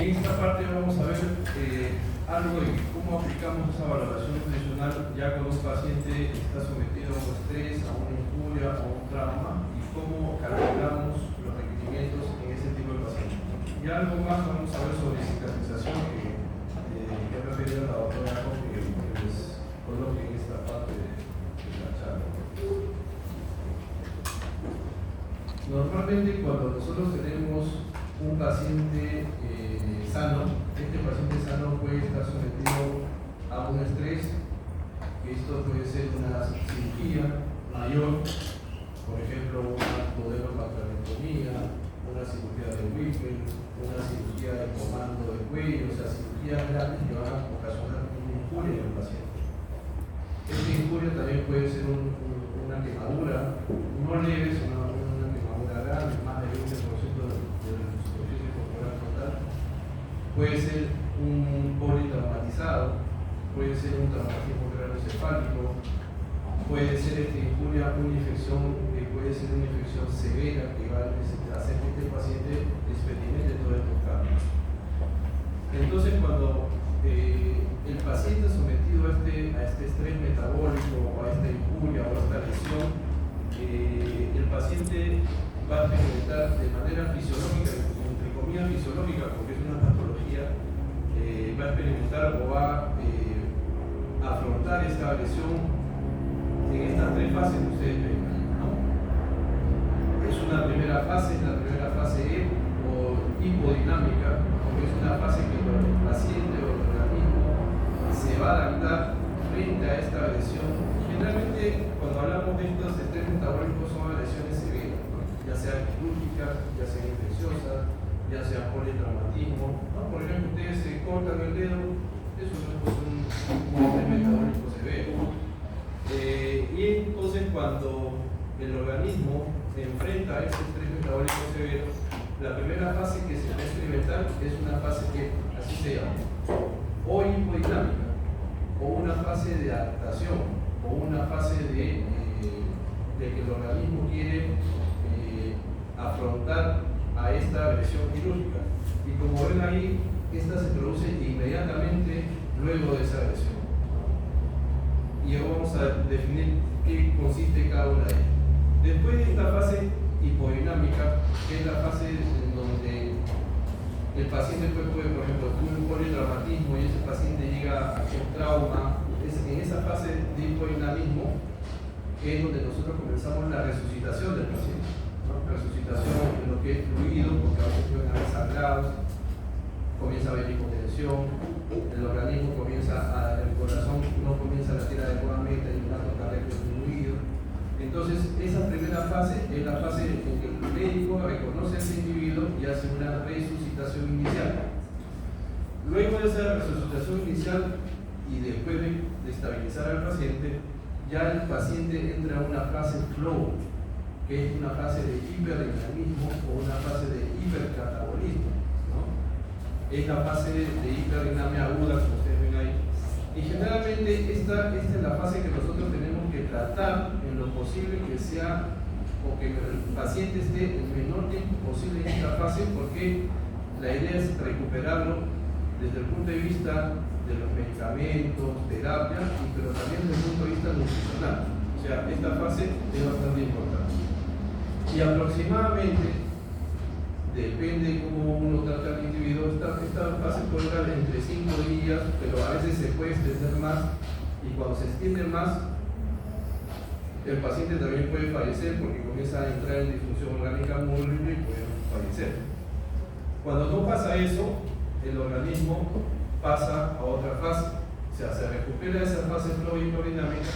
en esta parte vamos a ver algo de cómo aplicamos esa valoración nutricional ya cuando un paciente está sometido a un estrés, a una injuria o a un trauma y cómo calculamos los requerimientos en ese tipo de pacientes. Y algo más vamos a ver sobre cicatrización que he referido a la doctora Jacob que les coloque en esta parte de la charla. Normalmente cuando nosotros tenemos un paciente sano, este paciente sano puede estar sometido a un estrés, que esto puede ser una cirugía mayor, por ejemplo una modelopancreatomía, una cirugía de Whipple, una cirugía de comando de cuello, o sea, cirugías grandes que van a ocasionar una injuria en el paciente. Esta injuria también puede ser una quemadura, no leve, sino una quemadura grande, más del 20% de la superficie corporal total. Puede ser un politraumatizado, puede ser un traumatismo craneoencefálico, puede ser esta injuria una infección que puede ser una infección severa que va a hacer que este paciente experimente todos estos cambios. Entonces, cuando el paciente sometido a este estrés metabólico o a esta injuria o a esta lesión, el paciente va a experimentar de manera fisiológica, entre comillas fisiológica, porque es una patología, va a experimentar o va a afrontar esta lesión en estas tres fases que ustedes ven, ¿no? Es una primera fase, la primera fase E o hipodinámica, porque es una fase que el paciente o el organismo se va a adaptar frente a esta lesión. Generalmente cuando hablamos de estos estrés metabólicos son lesiones severas, ¿no? Ya sean quirúrgicas, ya sean infecciosas, ya sea politraumatismo, ¿no? Por ejemplo, ustedes se cortan el dedo, eso no es un estrés metabólico severo. Y entonces cuando el organismo se enfrenta a ese estrés metabólico severo, la primera fase que se va a experimentar es una fase que así se llama, o hipodinámica, o una fase de adaptación, o una fase de que el organismo quiere afrontar a esta lesión quirúrgica. Y como ven ahí, esta se produce inmediatamente luego de esa lesión. Y ahora vamos a definir qué consiste cada una de ellas. Después de esta fase hipodinámica, que es la fase en donde el paciente puede, por ejemplo, tuvo un politraumatismo y ese paciente llega a un trauma, es en esa fase de hipodinamismo que es donde nosotros comenzamos la resucitación del paciente, ¿no? Resucitación en lo que es fluido, porque a veces pueden haber sangrados, comienza a haber hipotensión, el organismo el corazón no comienza a latir adecuadamente, el latido cardíaco disminuido. Entonces, esa primera fase es la fase en que el médico reconoce a ese individuo y hace una resucitación inicial. Luego de esa resucitación inicial y después de estabilizar al paciente, ya el paciente entra a una fase flow, que es una fase de hiperdinamismo o una fase de hipercatabolismo, ¿no? Es la fase de hiperdinamia aguda, como ustedes ven ahí. Y generalmente esta es la fase que nosotros tenemos que tratar en lo posible que sea, o que el paciente esté el menor tiempo posible en esta fase, porque la idea es recuperarlo desde el punto de vista de los medicamentos, terapia, pero también desde el punto de vista nutricional. O sea, esta fase es bastante importante. Y aproximadamente, depende cómo uno trata al individuo, esta fase puede durar entre 5 días, pero a veces se puede extender más, y cuando se extiende más, el paciente también puede fallecer porque comienza a entrar en disfunción orgánica múltiple y puede fallecer. Cuando no pasa eso, el organismo pasa a otra fase, o sea, se recupera esa fase flow-hipodinámica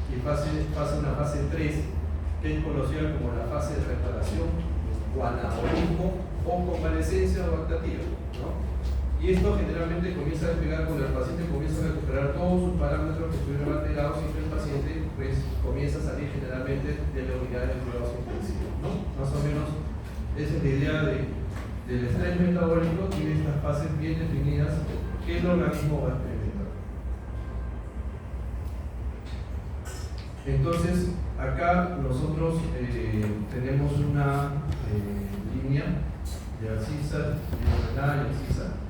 y pasa a una fase 3, que es conocida como la fase de reparación o anabolismo o convalescencia adaptativa, ¿no? Y esto generalmente comienza a despegar cuando el paciente comienza a recuperar todos sus parámetros que estuvieron alterados y que el paciente pues comienza a salir generalmente de la unidad de cuidados intensivos, ¿no? Más o menos esa es la idea del estrés metabólico. Tiene estas fases bien definidas que el organismo va a experimentar. Entonces, acá nosotros tenemos una línea de abscisa, diagonal y abscisa.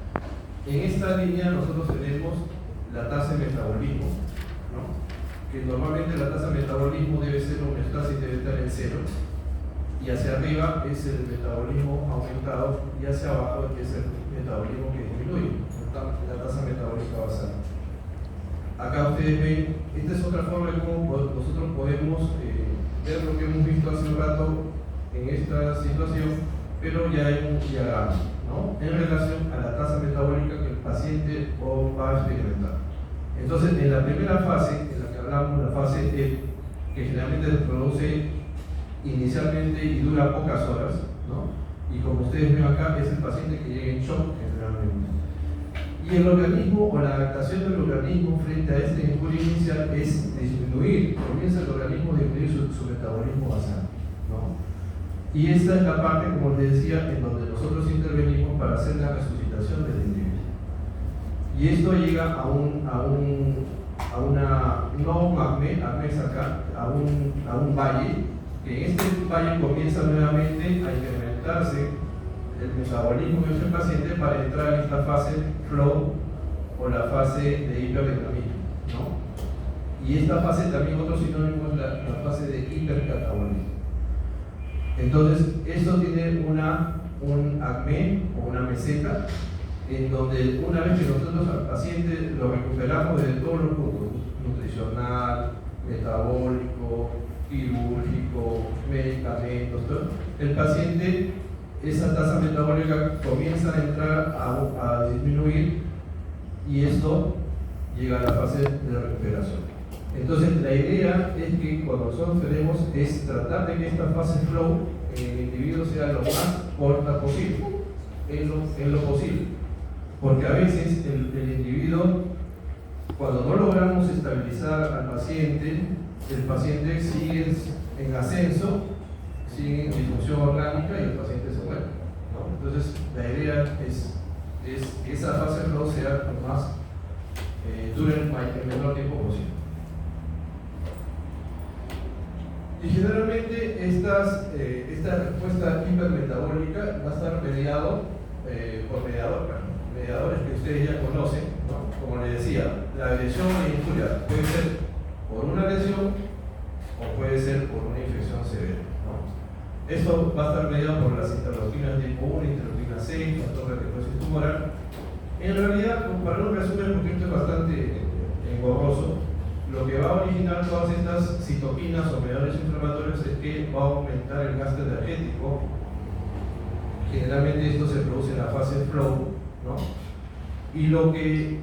En esta línea nosotros tenemos la tasa de metabolismo, ¿no? Que normalmente la tasa de metabolismo debe ser homeostasis, debe estar en 0, y hacia arriba es el metabolismo aumentado y hacia abajo es el metabolismo que disminuye, la tasa metabólica basal. Acá ustedes ven, esta es otra forma de cómo nosotros podemos ver lo que hemos visto hace un rato en esta situación, pero ya en un diagrama, ¿no? En relación a la tasa metabólica que el paciente va a experimentar. Entonces, en la primera fase, en la que hablamos, la fase E, que generalmente se produce inicialmente y dura pocas horas, ¿no? Y como ustedes ven acá, es el paciente que llega en shock generalmente. Y el organismo o la adaptación del organismo frente a este injuria inicial es disminuir, comienza el organismo a disminuir su metabolismo basal, ¿no? Y esta es la parte, como les decía, en donde nosotros intervenimos para hacer la resucitación del individuo. Y esto llega a un valle, que en este valle comienza nuevamente a incrementarse el metabolismo de ese paciente para entrar en esta fase flow o la fase de hiperdinamismo, ¿no? Y esta fase también, otro sinónimo, es la fase de hipercatabolismo. Entonces, esto tiene un acme o una meseta, en donde una vez que nosotros al paciente lo recuperamos de todos los puntos, nutricional, metabólico, quirúrgico, medicamentos, todo, el paciente, esa tasa metabólica comienza a entrar a disminuir y esto llega a la fase de recuperación. Entonces, la idea es que cuando nosotros tenemos es tratar de que esta fase flow en el individuo sea lo más corta posible, en lo posible. Porque a veces el individuo, cuando no logramos estabilizar al paciente, el paciente sigue en ascenso, sigue en disfunción orgánica y el paciente se muere, ¿no? Entonces, la idea es que esa fase flow sea lo más, dure el menor tiempo posible. Y generalmente esta respuesta hipermetabólica va a estar mediado por mediadores que ustedes ya conocen, ¿no? Como les decía, la lesión e injuria puede ser por una lesión o puede ser por una infección severa, ¿no? Esto va a estar mediado por las interleuquinas tipo 1, interleuquina 6, factor de necrosis tumoral. En realidad, para no resumir, porque esto es bastante engorroso, lo que va a originar todas estas citoquinas o mediadores inflamatorios es que va a aumentar el gasto energético. Generalmente esto se produce en la fase flow, ¿no? Y lo que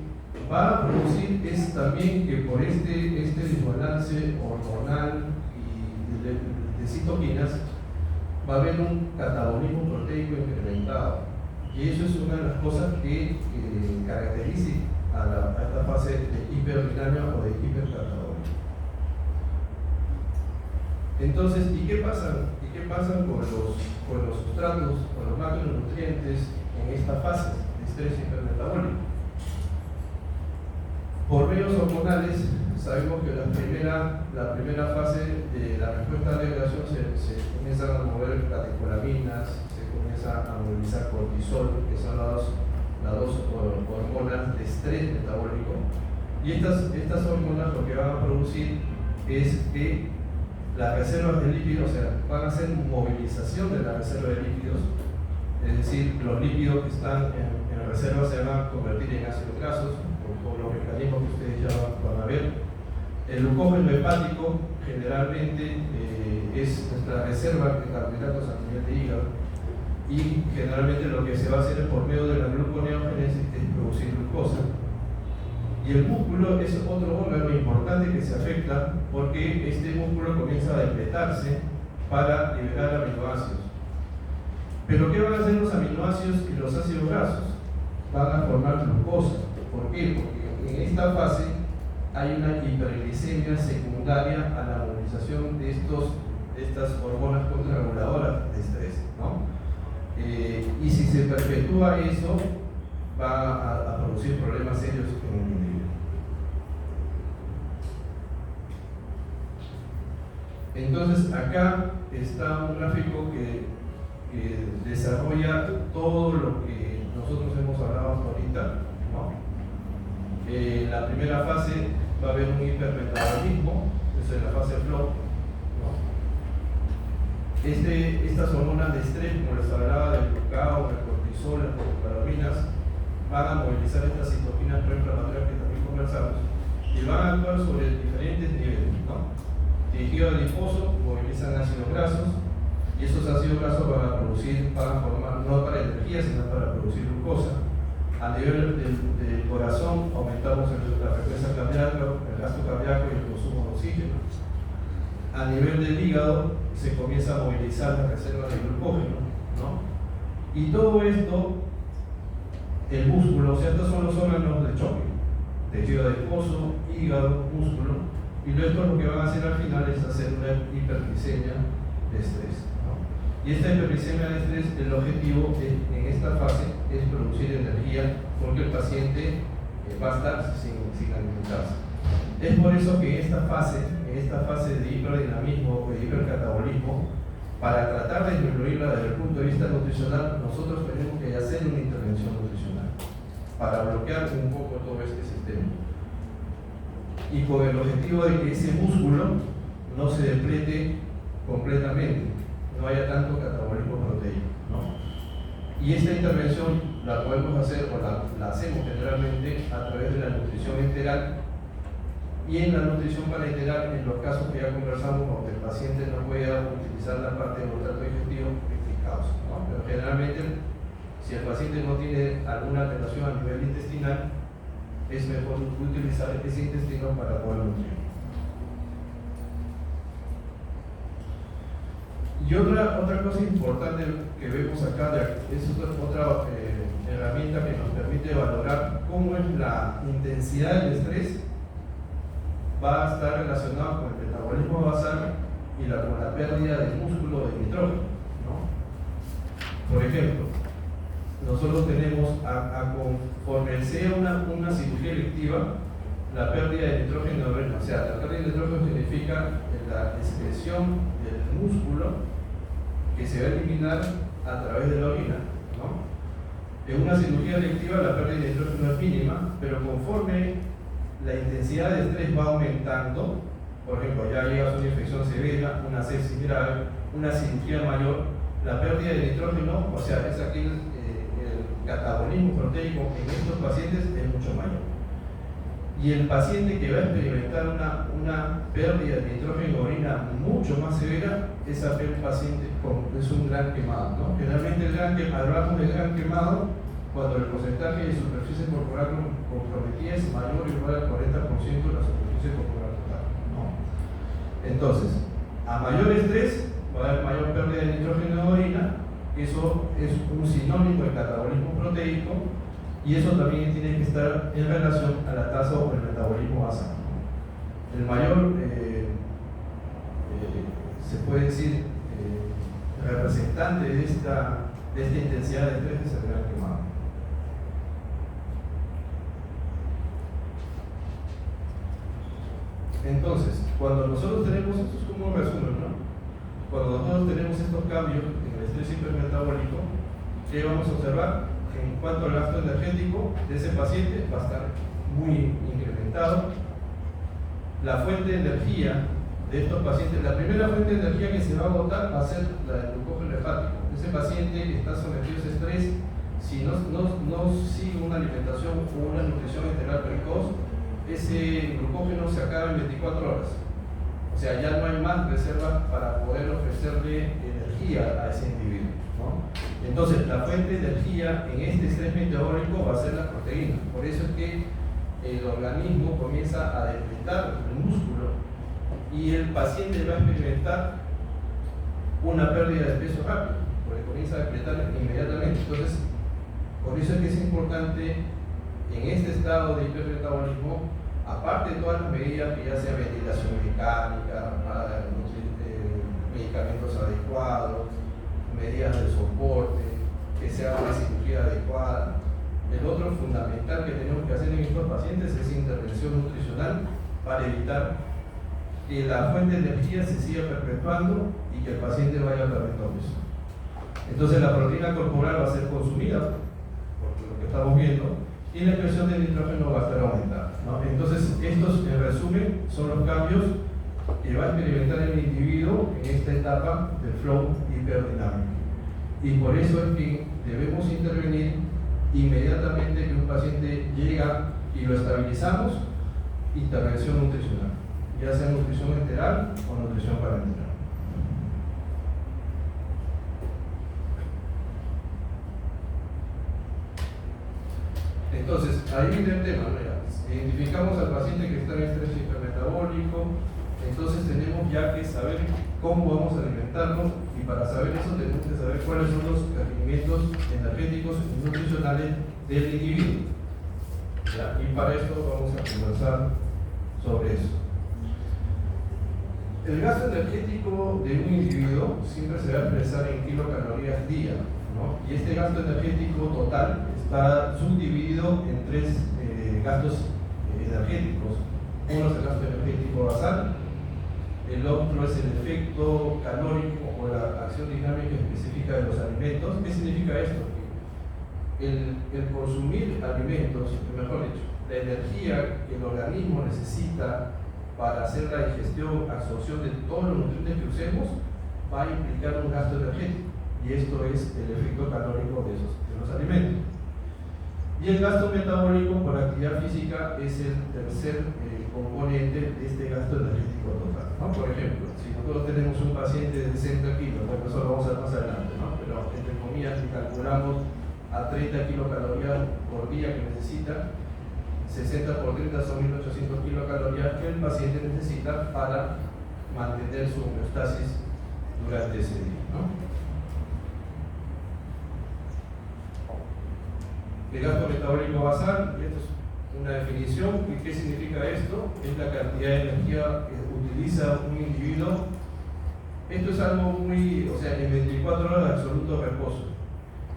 va a producir es también que por este desbalance hormonal y de citoquinas va a haber un catabolismo proteico incrementado. Y eso es una de las cosas que caracteriza a esta fase de hiperdinamia o de hipercatabolismo. Entonces, ¿y qué pasa con los sustratos, con los macronutrientes en esta fase de estrés hipermetabólico? Por medios hormonales, sabemos que la primera fase de la respuesta a la degradación se comienzan a mover catecolaminas, se comienza a movilizar cortisol, que son las dos hormonas de estrés metabólico. Y estas hormonas lo que van a producir es que las reservas de lípidos, o sea, van a hacer movilización de la reserva de lípidos, es decir, los lípidos que están en reserva se van a convertir en ácidos grasos, por los mecanismos que ustedes ya van a ver. El glucógeno hepático generalmente es nuestra reserva de carbohidratos a nivel de hígado, y generalmente lo que se va a hacer es por medio de la gluconeogénesis es producir glucosa. Y el músculo es otro órgano importante que se afecta porque este músculo comienza a depletarse para liberar aminoácidos. Pero ¿qué van a hacer los aminoácidos y los ácidos grasos? Van a formar glucosa. ¿Por qué? Porque en esta fase hay una hiperglicemia secundaria a la movilización de estas hormonas contrarreguladoras de estrés, ¿no? Y si se perpetúa eso, va a producir problemas serios en el individuo. Entonces, acá está un gráfico que desarrolla todo lo que nosotros hemos hablado hasta ahorita. En la primera fase va a haber un hipermetabolismo, eso es la fase flow, ¿no? Estas hormonas de estrés, como les hablaba del glucagón, el cortisol, las procarobinas, van a movilizar estas citoquinas proinflamatorias que también conversamos y van a actuar sobre diferentes niveles, ¿no? Tejido adiposo movilizan ácidos grasos y esos ácidos grasos van a formar, no para energía, sino para producir glucosa. A nivel del corazón aumentamos la frecuencia cardíaca, el gasto cardíaco y el consumo de oxígeno. A nivel del hígado se comienza a movilizar la reserva de glucógeno, ¿no? Y todo esto, el músculo, o sea, estos son los órganos de choque, tejido adiposo, hígado, músculo, y esto lo que van a hacer al final es hacer una hiperglicemia de estrés, ¿no? Y esta hiperglicemia de estrés, el objetivo en esta fase es producir energía porque el paciente va a estar sin alimentarse. Es por eso que en esta fase de hiperdinamismo o de hipercatabolismo, para tratar de disminuirla desde el punto de vista nutricional, nosotros tenemos que hacer una intervención nutricional para bloquear un poco todo este sistema. Y con el objetivo de que ese músculo no se deplete completamente, no haya tanto catabolismo proteico, ¿no? Y esta intervención la podemos hacer o la hacemos generalmente a través de la nutrición enteral. Y en la nutrición parenteral, en los casos que ya conversamos, donde el paciente no puede utilizar la parte del trato digestivo, explicados, ¿no? Pero generalmente, si el paciente no tiene alguna alteración a nivel intestinal, es mejor utilizar ese intestino para poder nutrir. Y otra cosa importante que vemos acá es otra herramienta que nos permite valorar cómo es la intensidad del estrés. Va a estar relacionado con el metabolismo basal y con la pérdida de músculo de nitrógeno, ¿no? Por ejemplo, nosotros tenemos, conforme sea una cirugía electiva, la pérdida de nitrógeno en la orina. O sea, la pérdida de nitrógeno significa la excreción del músculo que se va a eliminar a través de la orina, ¿no? En una cirugía electiva la pérdida de nitrógeno es mínima, pero conforme la intensidad de estrés va aumentando, por ejemplo, ya llegas a una infección severa, una sepsis grave, una cirugía mayor, la pérdida de nitrógeno, o sea, es aquí el catabolismo proteico en estos pacientes es mucho mayor. Y el paciente que va a experimentar una pérdida de nitrógeno en orina mucho más severa, es aquel paciente es un gran quemado, ¿no? Generalmente hablamos de gran quemado cuando el porcentaje de superficie corporal comprometida es mayor o igual al 40% de la superficie corporal total, ¿no? Entonces, a mayor estrés va a haber mayor pérdida de nitrógeno en orina, eso es un sinónimo de catabolismo proteico, y eso también tiene que estar en relación a la tasa o el metabolismo basal. El mayor, se puede decir, representante de esta intensidad de estrés es el gran quemado. Entonces, cuando nosotros tenemos, esto es como un resumen, ¿no? Cuando nosotros tenemos estos cambios en el estrés hipermetabólico, ¿qué vamos a observar? En cuanto al gasto energético de ese paciente va a estar muy incrementado. La fuente de energía de estos pacientes, la primera fuente de energía que se va a agotar va a ser la del glucógeno hepático. Ese paciente que está sometido a ese estrés, si no sigue una alimentación o una nutrición enteral precoz, ese glucógeno se acaba en 24 horas. O sea, ya no hay más reservas para poder ofrecerle energía a ese individuo, ¿no? Entonces, la fuente de energía en este estrés metabólico va a ser la proteína. Por eso es que el organismo comienza a depletar el músculo y el paciente va a experimentar una pérdida de peso rápido, porque comienza a depletar inmediatamente. Entonces, por eso es que es importante en este estado de hipermetabolismo, aparte de todas las medidas que ya sea ventilación mecánica, medicamentos adecuados, medidas de soporte, que sea una cirugía adecuada. El otro fundamental que tenemos que hacer en estos pacientes es intervención nutricional para evitar que la fuente de energía se siga perpetuando y que el paciente vaya perdiendo peso. Entonces la proteína corporal va a ser consumida, por lo que estamos viendo, y la expresión de nitrógeno va a estar aumentada, ¿no? Entonces, estos en resumen son los cambios que va a experimentar el individuo en esta etapa del flow hiperdinámico. Y por eso es que debemos intervenir inmediatamente que un paciente llega y lo estabilizamos, intervención nutricional, ya sea nutrición enteral o nutrición parenteral. Entonces, ahí viene el tema, ¿no? Identificamos al paciente que está en estrés hipermetabólico, entonces tenemos ya que saber cómo vamos a alimentarnos, y para saber eso tenemos que saber cuáles son los requerimientos energéticos y nutricionales del individuo. ¿Ya? Y para esto vamos a conversar sobre eso. El gasto energético de un individuo siempre se va a expresar en kilocalorías día, ¿no? Y este gasto energético total está subdividido en tres gastos energéticos. Uno es el gasto energético basal, el otro es el efecto calórico o la acción dinámica específica de los alimentos. ¿Qué significa esto? El consumir alimentos, mejor dicho, la energía que el organismo necesita para hacer la digestión, absorción de todos los nutrientes que usemos, va a implicar un gasto energético, y esto es el efecto calórico de los alimentos. Y el gasto metabólico por actividad física es el tercer componente de este gasto energético total, ¿no? Por ejemplo, si nosotros tenemos un paciente de 60 kilos, bueno, eso lo vamos a ver más adelante, ¿no? Pero entre comillas, si calculamos a 30 kilocalorías por día que necesita, 60 por 30 son 1800 kilocalorías que el paciente necesita para mantener su homeostasis durante ese día, ¿no? El gasto metabólico basal, y esto es una definición. ¿Qué significa esto? Es la cantidad de energía que utiliza un individuo. Esto es algo muy, o sea, en 24 horas de absoluto reposo,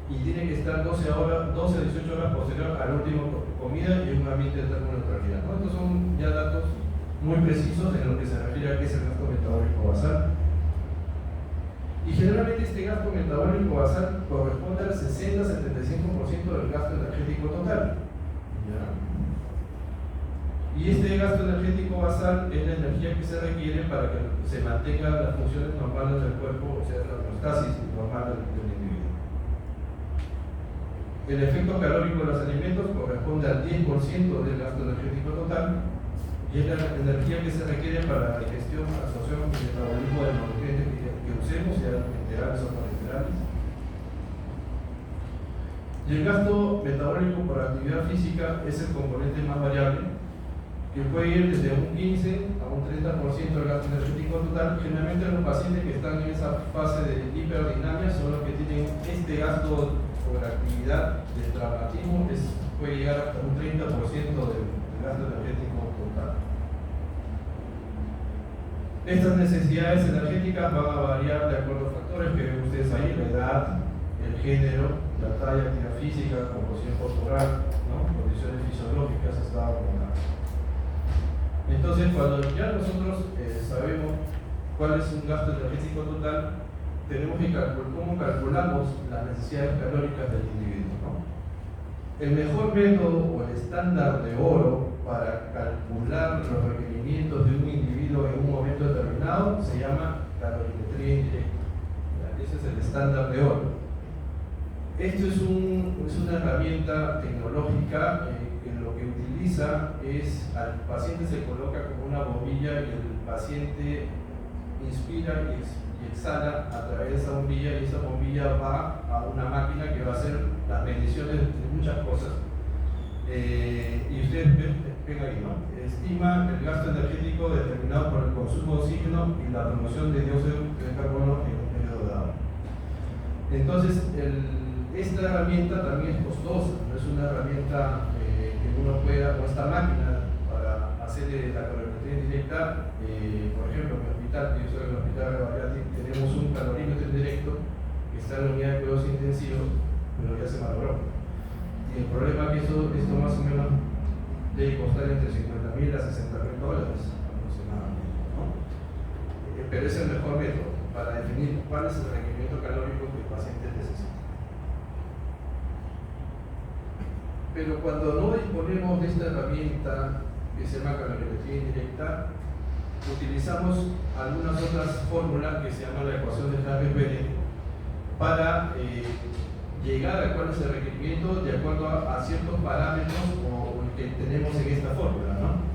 y tiene que estar 12 a 18 horas posterior a la última comida y en un ambiente de termoneutralidad, ¿no? Estos son ya datos muy precisos en lo que se refiere a qué es el gasto metabólico basal. Y generalmente este gasto metabólico basal corresponde al 60-75% del gasto energético total. ¿Ya? Y este gasto energético basal es la energía que se requiere para que se mantengan las funciones normales del cuerpo, o sea, la homeostasis normal del individuo. El efecto calórico de los alimentos corresponde al 10% del gasto energético total, y es la energía que se requiere para la digestión, absorción y metabolismo de los nutrientes que usemos, sean enterales o parenterales. Y el gasto metabólico por actividad física es el componente más variable, que puede ir desde un 15 a un 30% del gasto energético total. Generalmente los pacientes que están en esa fase de hiperdinamia son los que tienen este gasto por actividad de traumatismo, puede llegar hasta un 30% del gasto energético total. Estas necesidades energéticas van a variar de acuerdo a factores que ven ustedes ahí: la edad, el género, la talla, actividad física, composición corporal, ¿no? Condiciones fisiológicas, estado hormonal. Entonces, cuando ya nosotros sabemos cuál es un gasto energético total, tenemos que calcular cómo calculamos las necesidades calóricas del individuo, ¿no? El mejor método o el estándar de oro para calcular los requerimientos de un individuo en un momento determinado se llama calorimetría indirecta. Ese es el estándar de oro. Esto es una herramienta tecnológica que lo que utiliza es, al paciente se coloca como una bombilla y el paciente inspira y exhala a través de esa bombilla, y esa bombilla va a una máquina que va a hacer las mediciones de muchas cosas. Y ustedes ven ahí, ¿no? Estima el gasto energético determinado por el consumo de oxígeno y la promoción de dióxido de carbono en un periodo dado. Entonces, esta herramienta también es costosa, no es una herramienta que uno pueda, o esta máquina para hacer la calorimetría indirecta. Por ejemplo, en mi hospital, que yo soy en el hospital de Bariátrica, tenemos un calorímetro indirecto que está en la unidad de cuidados intensivos, pero ya se malogró. Y el problema es que esto más o menos debe costar entre $50,000 a $60,000 aproximadamente, ¿no? Pero es el mejor método para definir cuál es el requerimiento calórico que el paciente necesita. Pero cuando no disponemos de esta herramienta que se llama calorimetría indirecta, utilizamos algunas otras fórmulas que se llama la ecuación de Harris-Bennett para llegar a cuál es el requerimiento de acuerdo a ciertos parámetros que tenemos en esta fórmula, ¿no?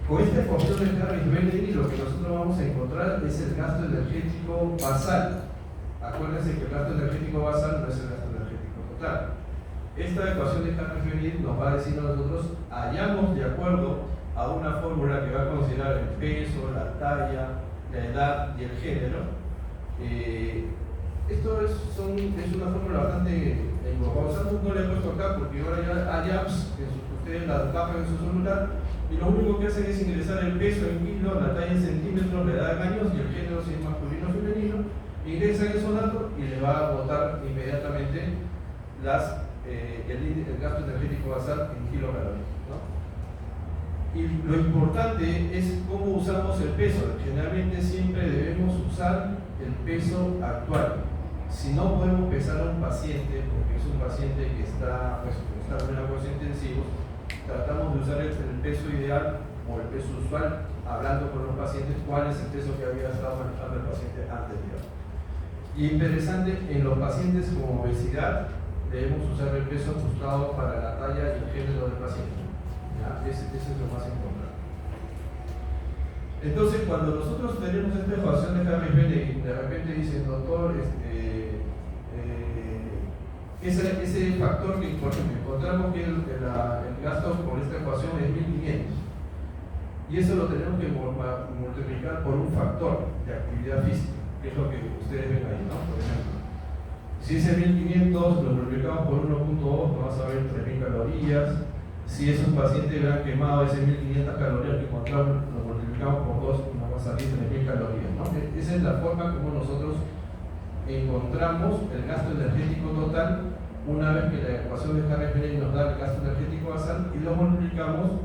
Con esta ecuación de Harris-Bennett lo que nosotros vamos a encontrar es el gasto energético basal. Acuérdense que el gasto energético basal no es el gasto energético total. Esta ecuación de Harris-Bennett nos va a decir a nosotros hallamos de acuerdo a una fórmula que va a considerar el peso, la talla, la edad y el género. Esto es una fórmula bastante importante. No la he puesto acá porque ahora ya hay apps que ustedes la bajan en su celular y lo único que hacen es ingresar el peso en kilos, la talla en centímetros, la edad en años y el género si es masculino o femenino. Ingresan esos datos y le va a botar inmediatamente el gasto energético basal en kilocalorías, ¿no? Y lo importante es cómo usamos el peso. Generalmente siempre debemos usar el peso actual. Si no podemos pesar a un paciente, porque es un paciente que está en una cosa intensivos, tratamos de usar el peso ideal o el peso usual, hablando con los pacientes cuál es el peso que había estado manejando el paciente anterior. Y interesante, en los pacientes con obesidad debemos usar el peso ajustado para la talla y el género del paciente. ¿Ya? Ese es lo más importante. Entonces, cuando nosotros tenemos esta ecuación de Harris-Bennett y de repente dicen, doctor, ese factor que encontramos que el gasto con esta ecuación es 1500 y eso lo tenemos que multiplicar por un factor de actividad física, que es lo que ustedes ven ahí, ¿no? Por ejemplo, si ese 1500 lo multiplicamos por 1.2 vamos a ver 3000 calorías. Si es un paciente que ha quemado ese 1500 calorías que encontramos, lo multiplicamos por 2 nos va a salir 3000 calorías, ¿no? Esa es la forma como nosotros encontramos el gasto energético total una vez que la ecuación de Harris-Bennett nos da el gasto energético basal y lo multiplicamos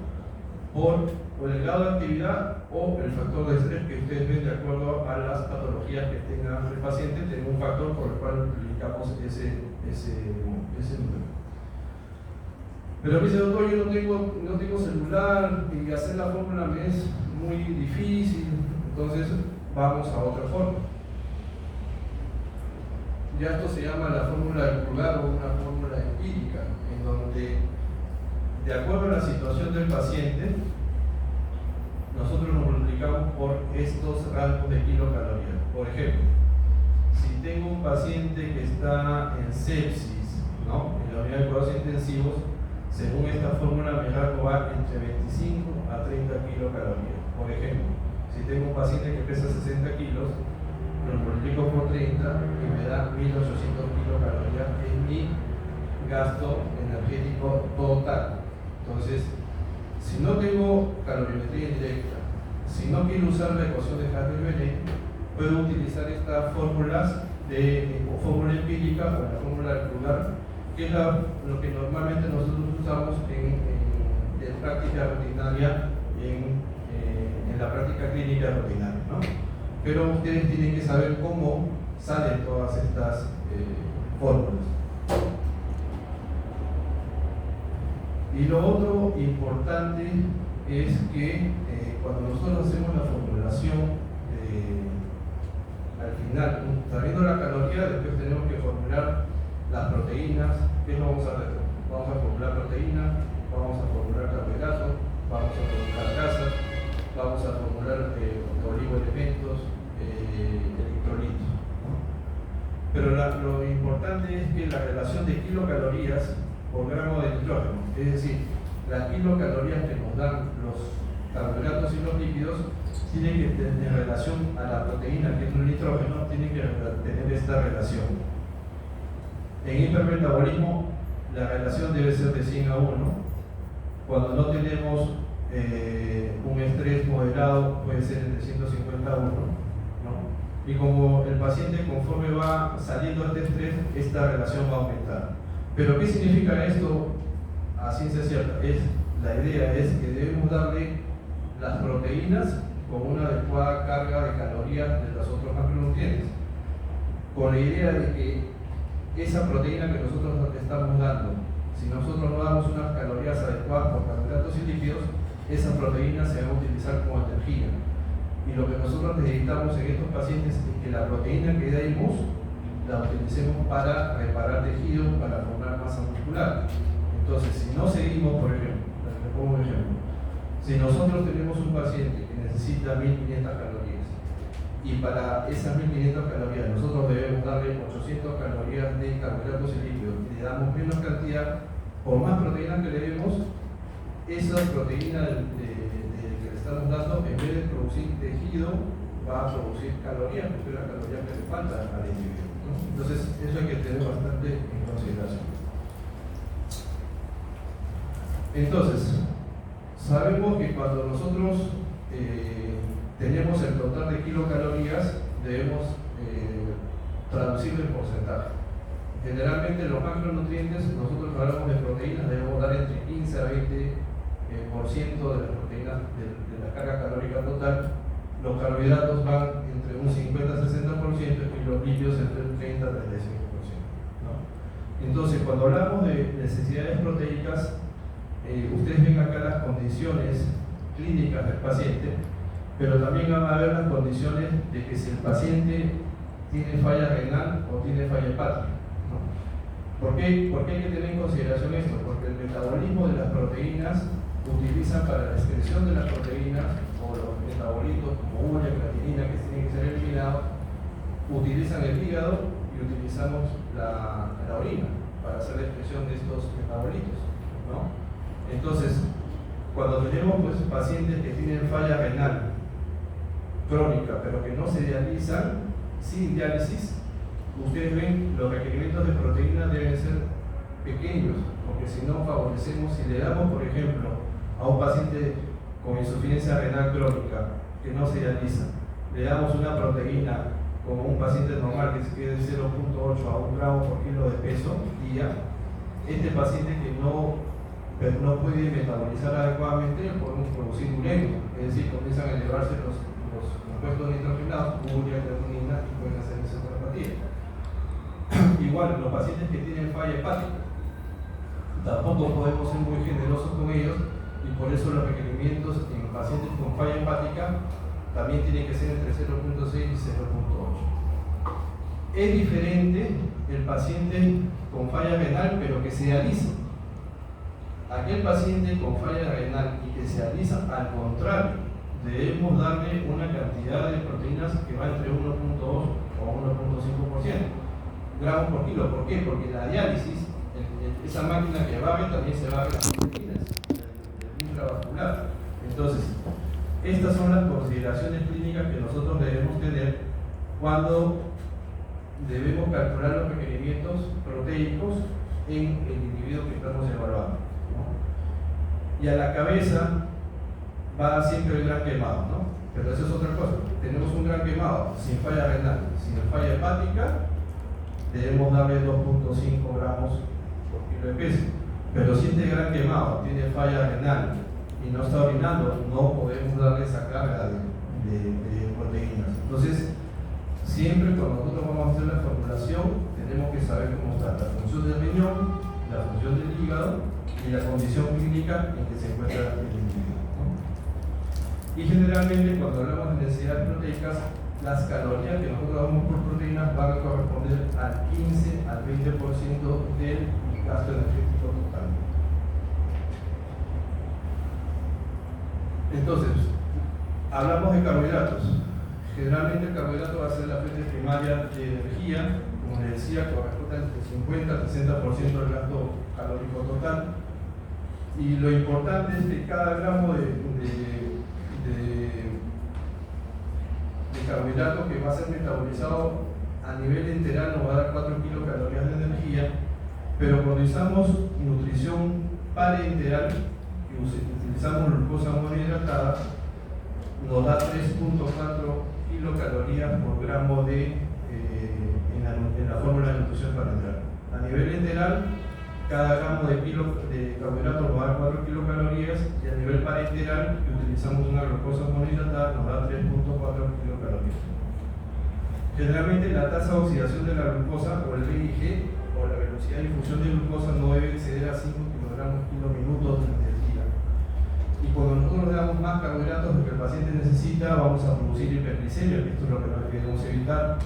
por el grado de actividad o el factor de estrés que ustedes ven de acuerdo a las patologías que tenga el paciente. Tenemos un factor por el cual multiplicamos ese número. Pero me dice, doctor, yo no tengo celular y hacer la fórmula me es muy difícil, entonces vamos a otra fórmula. Ya esto se llama la fórmula del pulgar o una fórmula empírica, en donde, de acuerdo a la situación del paciente, nosotros lo multiplicamos por estos rangos de kilocalorías. Por ejemplo, si tengo un paciente que está en sepsis, ¿no?, en la unidad de cuidados intensivos, según esta fórmula mi rango va entre 25 a 30 kilocalorías. Por ejemplo, si tengo un paciente que pesa 60 kilos, lo multiplico por 30 y me da 1800 kilocalorías en mi gasto energético total. Entonces, si no tengo calorimetría indirecta, si no quiero usar la ecuación de Harris-Bennett, puedo utilizar estas fórmulas o fórmula empírica o la fórmula del pulgar, que es lo que normalmente nosotros usamos en práctica rutinaria, en la práctica clínica rutinaria, ¿no? Pero ustedes tienen que saber cómo salen todas estas fórmulas. Y lo otro importante es que cuando nosotros hacemos la formulación, al final, sabiendo la caloría, después tenemos que formular las proteínas. ¿Qué vamos a hacer? Vamos a formular proteínas, vamos a formular carbohidratos, vamos a formular grasas, vamos a formular oligoelementos, electrolitos, ¿no? Pero lo importante es que la relación de kilocalorías por gramo de nitrógeno, es decir, las kilocalorías que nos dan los carbohidratos y los lípidos, tienen que tener relación a la proteína, que es el nitrógeno, tienen que tener esta relación. En hipermetabolismo, la relación debe ser de 100 a 1. Cuando no tenemos un estrés moderado, puede ser de 150 a 1, ¿no? Y como el paciente, conforme va saliendo de este estrés, esta relación va a aumentar. Pero ¿qué significa esto a ciencia cierta? La idea es que debemos darle las proteínas con una adecuada carga de calorías de los otros macronutrientes, con la idea de que esa proteína que nosotros estamos dando Si nosotros no damos unas calorías adecuadas por carbohidratos y lípidos, esas proteínas se van a utilizar como energía. Y lo que nosotros necesitamos en estos pacientes es que la proteína que demos la utilicemos para reparar tejido, para formar masa muscular. Entonces, si no seguimos, por ejemplo, les pongo un ejemplo, si nosotros tenemos un paciente que necesita 1500 calorías y para esas 1500 calorías nosotros debemos darle 800 calorías de carbohidratos y lípidos y le damos menos cantidad, por más proteína que le demos, esa proteína que le estamos dando, en vez de producir tejido, va a producir calorías, porque es la caloría que le falta al individuo, ¿no? Entonces, eso hay que tener bastante en consideración. Entonces, sabemos que cuando nosotros tenemos el total de kilocalorías, debemos traducirlo en porcentaje. Generalmente los macronutrientes, nosotros hablamos de proteínas, debemos dar entre 15 a 20% de las proteínas de la carga calórica total. Los carbohidratos van entre un 50 a 60% y los lípidos entre un 30 a 35%, ¿no? Entonces, cuando hablamos de necesidades proteicas, ustedes ven acá las condiciones clínicas del paciente, pero también van a ver las condiciones de que si el paciente tiene falla renal o tiene falla hepática, ¿no? ¿Por qué hay que tener en consideración esto? Porque el metabolismo de las proteínas utilizan para la excreción de las proteínas o los metabolitos como urea, creatinina, que tienen que ser eliminados, utilizan el hígado y utilizamos la orina para hacer la excreción de estos metabolitos, ¿no? Entonces, cuando tenemos pues, pacientes que tienen falla renal crónica, pero que no se dializan, sin diálisis, ustedes ven los requerimientos de proteína deben ser pequeños, porque si no favorecemos, si le damos, por ejemplo, a un paciente con insuficiencia renal crónica que no se dializa, le damos una proteína como un paciente normal que es de 0.8 a 1 gramo por kilo de peso día, este paciente que no puede metabolizar adecuadamente podemos producir uremia, es decir, comienzan a elevarse los compuestos nitrogenados, urea, creatinina, y pueden hacer encefalopatía. Igual, los pacientes que tienen falla hepática, tampoco podemos ser muy generosos con ellos, y por eso los requerimientos en pacientes con falla hepática también tienen que ser entre 0.6 y 0.8. Es diferente el paciente con falla renal, pero que se dializa. Aquel paciente con falla renal y que se dializa, al contrario, debemos darle una cantidad de proteínas que va entre 1.2 o 1.5% gramos por kilo. ¿Por qué? Porque la diálisis, esa máquina que barre también se barre las proteínas del intravascular. Entonces, estas son las consideraciones clínicas que nosotros debemos tener cuando debemos calcular los requerimientos proteicos en el individuo que estamos evaluando, ¿no? Y a la cabeza va siempre el gran quemado, ¿no? Pero eso es otra cosa. Tenemos un gran quemado sin falla renal, sin falla hepática, debemos darle 2.5 gramos por kilo de peso. Pero si este gran quemado tiene falla renal y no está orinando, no podemos darle esa carga de proteínas. Entonces, siempre cuando nosotros vamos a hacer la formulación, tenemos que saber cómo está la función del riñón, la función del hígado y la condición clínica en que se encuentra el individuo, ¿no? Y generalmente cuando hablamos de necesidades proteicas, las calorías que nosotros damos por proteínas van a corresponder al 15 al 20% del gasto energético total. Entonces, hablamos de carbohidratos. Generalmente el carbohidrato va a ser la fuente primaria de energía, como les decía, corresponde entre 50 al 60% del gasto calórico total. Y lo importante es que cada gramo de carbohidrato que va a ser metabolizado a nivel enteral nos va a dar 4 kilocalorías de energía, pero cuando usamos nutrición parenteral y utilizamos glucosa monohidratada, nos da 3.4 kilocalorías por gramo en la fórmula de nutrición parenteral. A nivel enteral, cada gramo de carbohidrato nos da 4 kilocalorías, y a nivel parenteral, que utilizamos una glucosa monohidratada, nos da 3.4 kilocalorías. Generalmente la tasa de oxidación de la glucosa, o el VIG, o la velocidad de difusión de glucosa no debe exceder a 5 kilogramos kilo minutos durante el día. Y cuando nosotros le damos más carbohidratos de lo que el paciente necesita, vamos a producir hiperglicemia, que esto es lo que nos queremos evitar.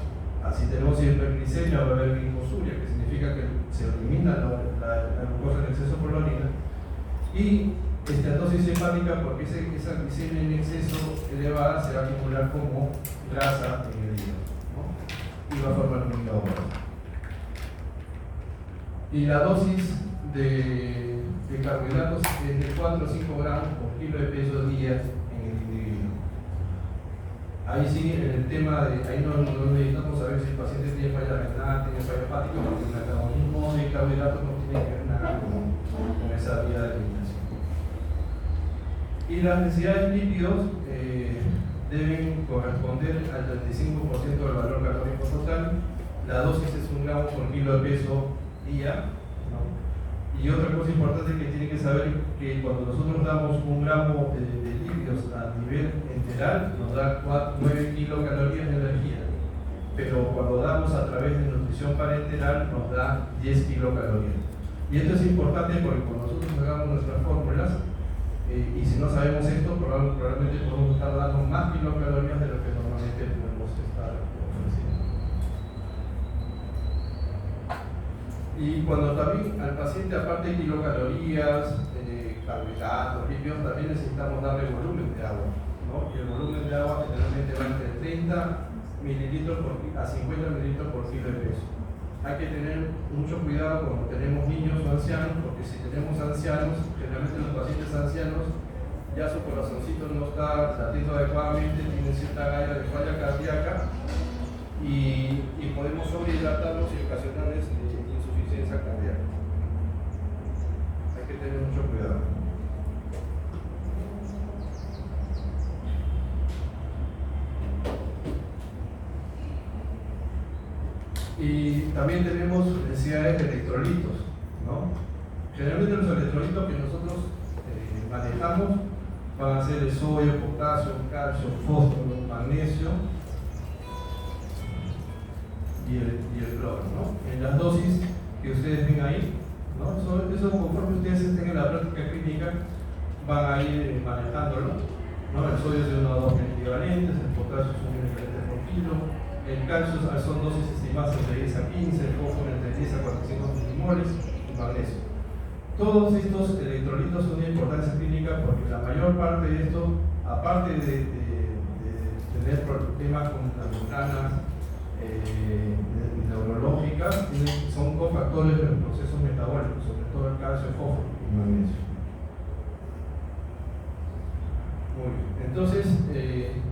Así tenemos hiperglicemia, va a haber glicosúria, que significa que se elimina la glucosa en exceso por la orina. Y esteatosis hepática, porque esa glicemia en exceso elevada se va a acumular como grasa en el hígado, ¿no? Y va a formar un hígado graso. Y la dosis de carbohidratos es de 4 o 5 gramos por kilo de peso día en el individuo. Ahí sí, en el tema de, ahí no necesitamos saber si el paciente tiene falla renal, tiene falla hepática, porque el metabolismo de carbohidratos no tiene que ver nada con esa vía de eliminación. Y las necesidades de lípidos deben corresponder al 35% del valor calórico total. La dosis es 1 gramo por kilo de peso día, ¿no? Y otra cosa importante que tienen que saber es que cuando nosotros damos 1 gramo de lípidos a nivel enteral, nos da 9 kilocalorías de energía, pero cuando damos a través de nutrición parenteral nos da 10 kilocalorías. Y esto es importante porque cuando nosotros hagamos nuestras fórmulas, y si no sabemos esto, probablemente podemos estar dando más kilocalorías de lo que normalmente podemos estar ofreciendo. Y cuando también al paciente, aparte de kilocalorías, carbohidratos, lípidos, también necesitamos darle volumen de agua, ¿no? Y el volumen de agua generalmente va entre 30 mililitros a 50 mililitros por kilo de peso. Hay que tener mucho cuidado cuando tenemos niños o ancianos, porque si tenemos ancianos, generalmente los pacientes ancianos ya su corazoncito no está latiendo adecuadamente, tienen cierta galla de falla cardíaca y podemos sobrehidratarlos y ocasionarles insuficiencia cardíaca. Hay que tener mucho cuidado. Y también tenemos necesidades de electrolitos, ¿no? Generalmente los electrolitos que nosotros manejamos van a ser el sodio, potasio, calcio, fósforo, magnesio y el cloro, ¿no? En las dosis que ustedes ven ahí, ¿no? Eso conforme ustedes estén en la práctica clínica van a ir manejándolo, ¿no? El sodio es de 1 a 2 equivalentes, el potasio es 1 equivalente por kilo. El calcio son dosis estimadas entre 10 a 15, el fósforo entre 10 a 400 milimoles y magnesio. Todos estos electrolitos son de importancia clínica porque la mayor parte de esto, aparte de tener problemas con las membranas neurológicas, son cofactores de los procesos metabólicos, sobre todo el calcio, el fósforo y magnesio. Muy bien, entonces,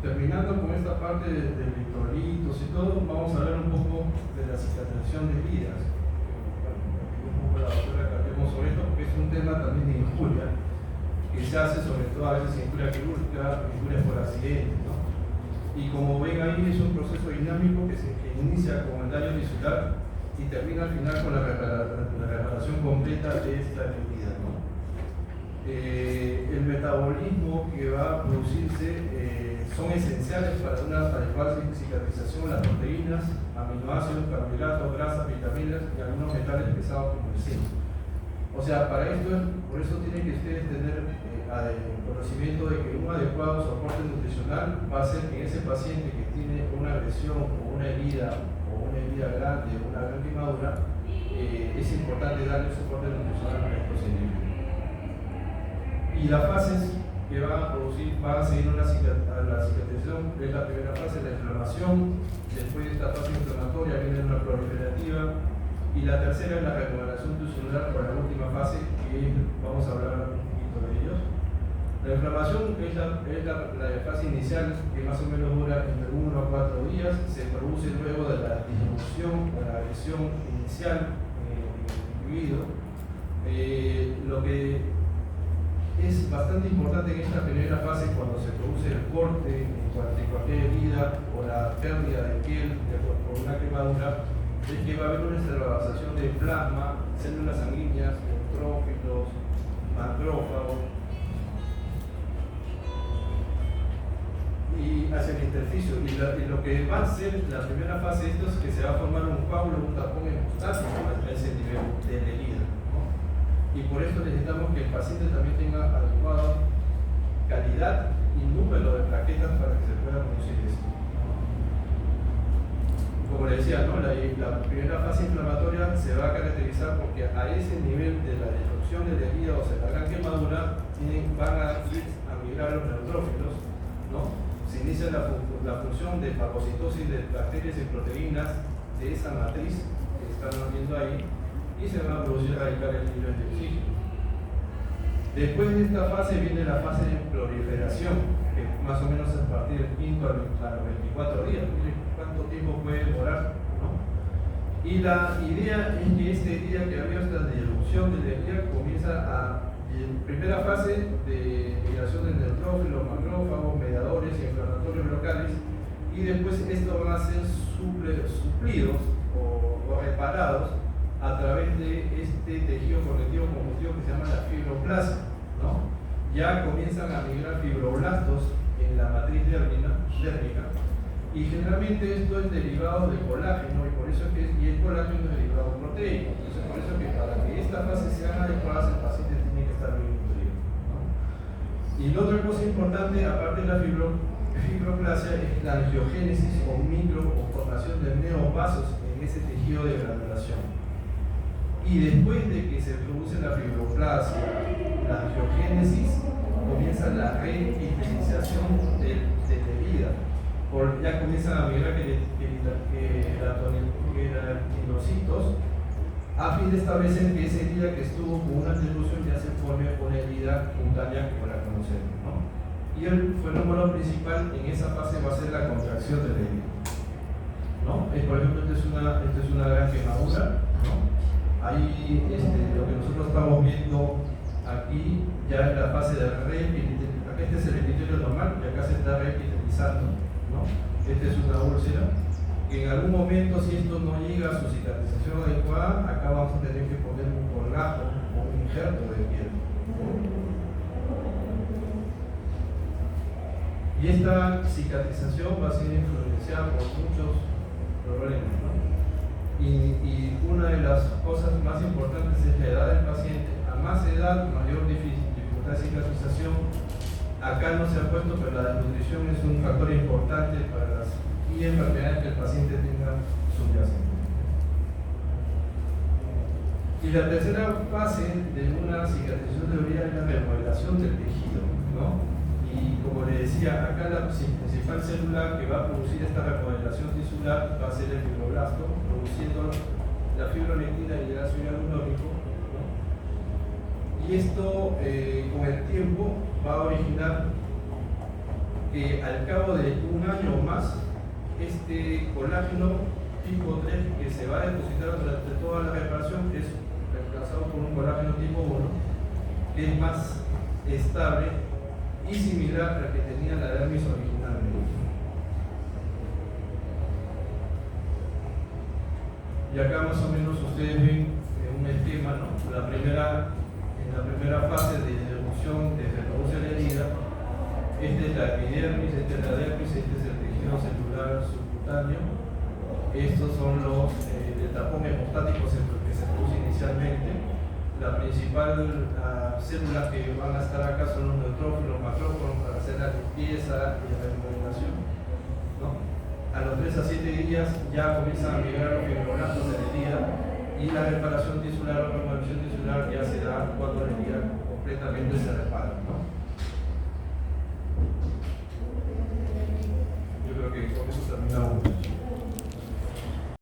terminando con esta parte de electrolitos y todo, vamos a hablar un poco de la cicatrización de heridas. Un poco la doctora que hablemos sobre esto, porque es un tema también de injuria, que se hace sobre todo a veces injuria quirúrgica, injurias por accidente, ¿no? Y como ven ahí, es un proceso dinámico que inicia con el daño tisular y termina al final con la reparación completa de esta herida, ¿no? El metabolismo que va a producirse son esenciales para una adecuada cicatrización, las proteínas, aminoácidos, carbohidratos, grasas, vitaminas y algunos metales pesados como el zinc. O sea, para esto, por eso tienen que ustedes tener conocimiento de que un adecuado soporte nutricional va a ser que ese paciente que tiene una agresión o una herida grande o una gran quemadura, es importante darle soporte nutricional a estos individuos. Y las fases que van a producir, van a seguir la cicatrización, es la primera fase, la inflamación. Después de esta fase inflamatoria viene una proliferativa, y la tercera es la recuperación tisular, por la última fase, que vamos a hablar un poquito de ellos. La inflamación es la fase inicial, que más o menos dura entre 1 a 4 días, se produce luego de la disminución o la agresión inicial en el individuo. Lo que es bastante importante en esta primera fase, cuando se produce el corte en cualquier herida o la pérdida de piel por una quemadura, es que va a haber una extravasación de plasma, células sanguíneas, neutrófilos, macrófagos, y hacia el intersticio. Y lo que va a ser la primera fase de esto es que se va a formar un coágulo, un tapón hemostático al por eso necesitamos que el paciente también tenga adecuada calidad y número de plaquetas para que se pueda producir esto. Como le decía, ¿no? la primera fase inflamatoria se va a caracterizar porque a ese nivel de la destrucción del hígado, o sea, la gran quemadura, van a migrar los neutrófilos, ¿no? Se inicia la función de fagocitosis de bacterias y proteínas de esa matriz que están viendo ahí, y se van a producir radicales libres de oxígeno. Después de esta fase viene la fase de proliferación, que más o menos es a partir del 5 a los 24 días. Miren cuánto tiempo puede demorar, ¿no? Y la idea es que este día que había esta disrupción de la herida comienza en primera fase de migración de neutrófilos, macrófagos, mediadores y inflamatorios locales, y después estos van a ser suplidos o reparados a través de este tejido conectivo conjuntivo que se llama la fibroplasia, ¿no? Ya comienzan a migrar fibroblastos en la matriz dérmica, y generalmente esto es derivado de colágeno, y por eso es que el colágeno es derivado proteico. Entonces, por eso es que para que estas fases sean adecuadas, el paciente tiene que estar bien nutrido, ¿no? Y la otra cosa importante, aparte de la fibroplasia, es la angiogénesis o formación de neovasos en ese tejido de granulación. Y después de que se produce la fibroplasia, la angiogénesis, comienza la reepitelización de herida. Ya comienzan a migrar queratinocitos a fin de establecer que esa herida que estuvo con una disolución ya se forme una herida cutánea como la conocemos, ¿no? Y el fenómeno principal en esa fase va a ser la contracción de la herida, ¿no? Por ejemplo, esta es una gran quemadura, ¿no? Ahí lo que nosotros estamos viendo aquí ya es la fase de reepitelización. Este es el epitelio normal y acá se está reepitelizando, ¿no? Esta es una úlcera que en algún momento, si esto no llega a su cicatrización adecuada, acá vamos a tener que poner un colgajo o un injerto de piel, ¿no? Y esta cicatrización va a ser influenciada por muchos problemas, ¿no? Y una de las cosas más importantes es la edad del paciente. A más edad, mayor dificultad de cicatrización. Acá no se ha puesto, pero la desnutrición es un factor importante para las enfermedades que el paciente tenga subyacente. Y la tercera fase de una cicatrización de herida es la remodelación del tejido, ¿no? Y como le decía, acá la principal célula que va a producir esta remodelación tisular va a ser el fibroblasto, produciendo la fibronectina y el ácido hialurónico, ¿no? Y esto con el tiempo va a originar que al cabo de un año o más, este colágeno tipo 3 que se va a depositar durante toda la reparación es reemplazado por un colágeno tipo 1 que es más estable y similar al que tenía la dermis originalmente. Y acá más o menos ustedes ven un esquema, ¿no? En la primera fase de erupción que se produce la herida, esta es la epidermis, esta es la dermis, este es el tejido celular subcutáneo. Estos son los tapón hemostático que se produce inicialmente. La principal células que van a estar acá son los neutrófilos, macrófagos para hacer la limpieza y la remodelación, ¿no? A los 3 a 7 días ya comienzan a migrar los fibroblastos de la herida y la reparación tisular o remodelación tisular ya se da cuando la herida completamente se repara, ¿no?